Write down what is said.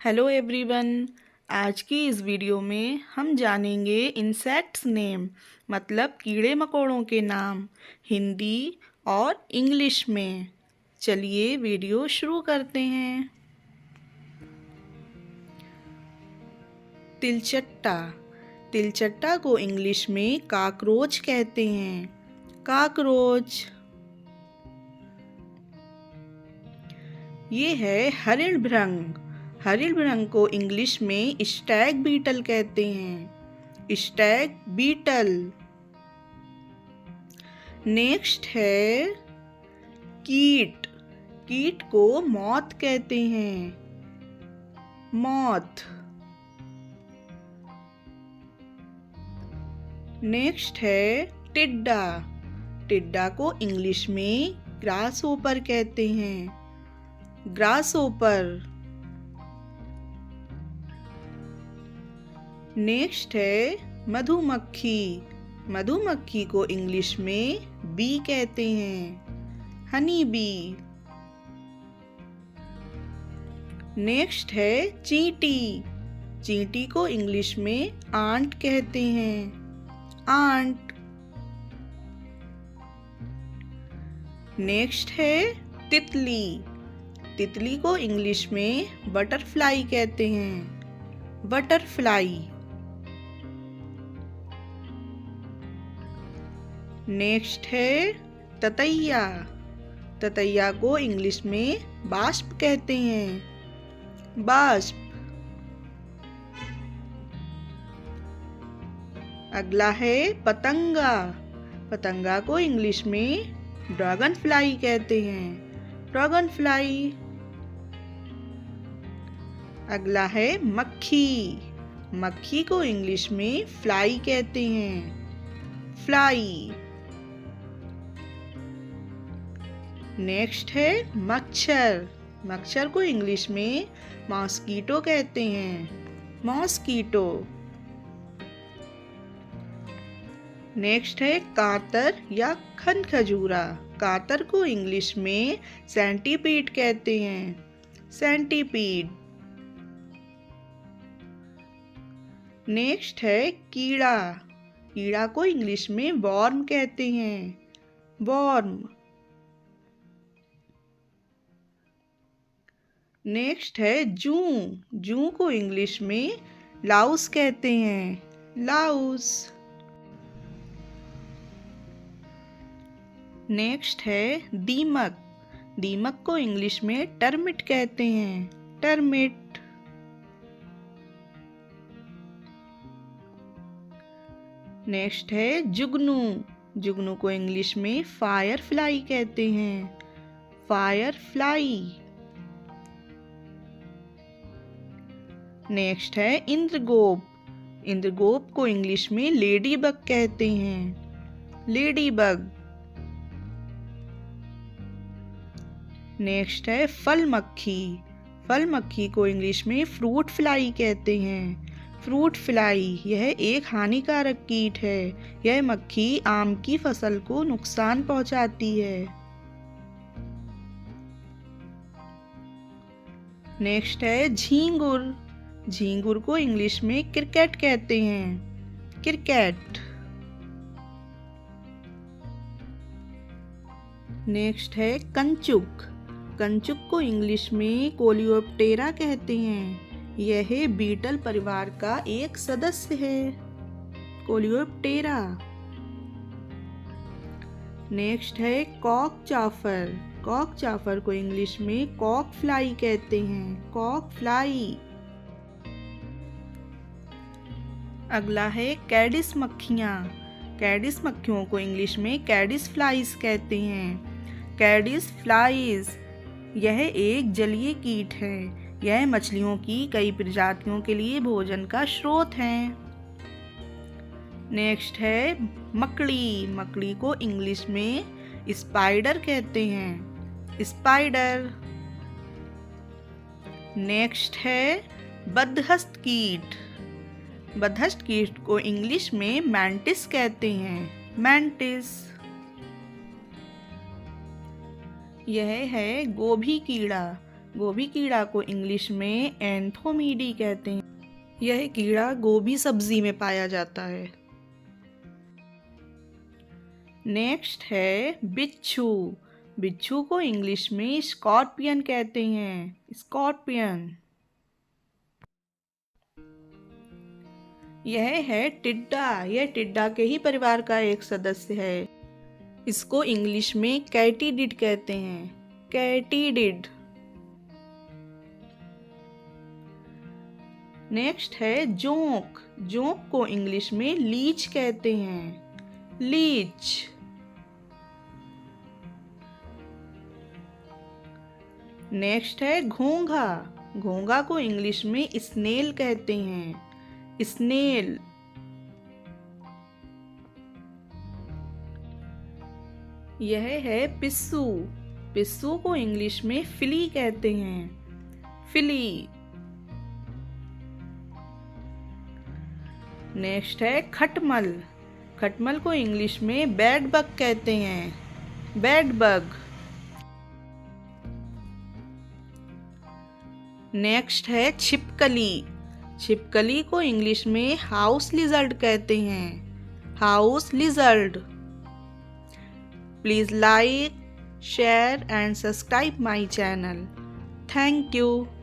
Hello everyone. आज की इस वीडियो में हम जानेंगे इंसेक्ट्स नेम मतलब कीड़े मकोड़ों के नाम हिंदी और इंग्लिश में। चलिए वीडियो शुरू करते हैं। तिलचट्टा। तिलचट्टा को इंग्लिश में काकरोच कहते हैं। काकरोच। ये है हरिण भृंग। हरिण भृंग को इंग्लिश में स्टैग बीटल कहते हैं। Stag beetle. नेक्स्ट है कीट। कीट को मॉथ कहते हैं। मॉथ। नेक्स्ट है टिड्डा। टिड्डा को इंग्लिश में ग्रासहोपर कहते हैं। ग्रासहोपर। नेक्स्ट है मधुमक्खी। मधुमक्खी को इंग्लिश में बी कहते हैं। Honey bee. नेक्स्ट है चींटी। चींटी को इंग्लिश में आंट कहते हैं। आंट। नेक्स्ट है तितली। तितली को इंग्लिश में बटरफ्लाई कहते हैं। बटरफ्लाई। नेक्स्ट है ततैया। ततैया को इंग्लिश में बाष्प कहते हैं। बाष्प। अगला है पतंगा। पतंगा को इंग्लिश में ड्रैगन फ्लाई कहते हैं। Dragon fly. अगला है मक्खी। मक्खी को इंग्लिश में फ्लाई कहते हैं। फ्लाई। नेक्स्ट है मच्छर। मच्छर को इंग्लिश में मॉस्कीटो कहते हैं। मॉस्कीटो। नेक्स्ट है कातर या खनखजूरा। कातर को इंग्लिश में सेंटीपीड कहते हैं। सेंटीपीड। नेक्स्ट है कीड़ा। कीड़ा को इंग्लिश में वॉर्म कहते हैं। वॉर्म। नेक्स्ट है जूं। जूं को इंग्लिश में लाउस कहते हैं। लाउस। नेक्स्ट है दीमक। दीमक को इंग्लिश में टर्मिट कहते हैं। टर्मिट। नेक्स्ट है जुगनू। जुगनू को इंग्लिश में फायर फ्लाई कहते हैं। Fire fly. नेक्स्ट है इंद्रगोप। इंद्रगोप को इंग्लिश में लेडी बग कहते हैं। Lady bug. नेक्स्ट है फल मक्खी। फल मक्खी को इंग्लिश में फ्रूट फ्लाई कहते हैं। Fruit fly. यह एक हानिकारक कीट है। यह मक्खी आम की फसल को नुकसान पहुंचाती है। नेक्स्ट है झींगुर। झींगुर को इंग्लिश में क्रिकेट कहते हैं। क्रिकेट। नेक्स्ट है कंचुक। कंचुक को इंग्लिश में कोलियोप्टेरा कहते हैं। यह बीटल परिवार का एक सदस्य है। कोलियोप्टेरा। नेक्स्ट है कॉक चाफर। कॉक चाफर को इंग्लिश में कॉक फ्लाई कहते हैं। Cock fly. अगला है कैडिस मक्खियाँ। कैडिस मक्खियों को इंग्लिश में कैडिस फ्लाइज कहते हैं। Caddis flies. यह एक जलीय कीट है। यह मछलियों की कई प्रजातियों के लिए भोजन का स्रोत है। नेक्स्ट है मकड़ी। मकड़ी को इंग्लिश में स्पाइडर कहते हैं। स्पाइडर। नेक्स्ट है बदहस्त कीट। बदहस्त कीट को इंग्लिश में मैंटिस कहते हैं। मैंटिस। यह है गोभी कीड़ा। गोभी कीड़ा को इंग्लिश में एंथोमीडी कहते हैं। यह कीड़ा गोभी सब्जी में पाया जाता है। नेक्स्ट है बिच्छू। बिच्छू को इंग्लिश में स्कॉर्पियन कहते हैं। स्कॉर्पियन। यह है टिड्डा। यह टिड्डा के ही परिवार का एक सदस्य है। इसको इंग्लिश में कैटिडिड कहते हैं। कैटिडिड। नेक्स्ट है जोंक। जोंक को इंग्लिश में लीच कहते हैं। लीच। नेक्स्ट है घोंघा। घोंघा को इंग्लिश में स्नेल कहते हैं। स्नेल। यह है पिस्सू। पिस्सू को इंग्लिश में फिली कहते हैं। फिली। नेक्स्ट है खटमल। खटमल को इंग्लिश में बेड बग कहते हैं। Bed bug. नेक्स्ट है छिपकली। छिपकली को इंग्लिश में हाउस लिजर्ड कहते हैं। House lizard. Please like, share and subscribe my channel. Thank you.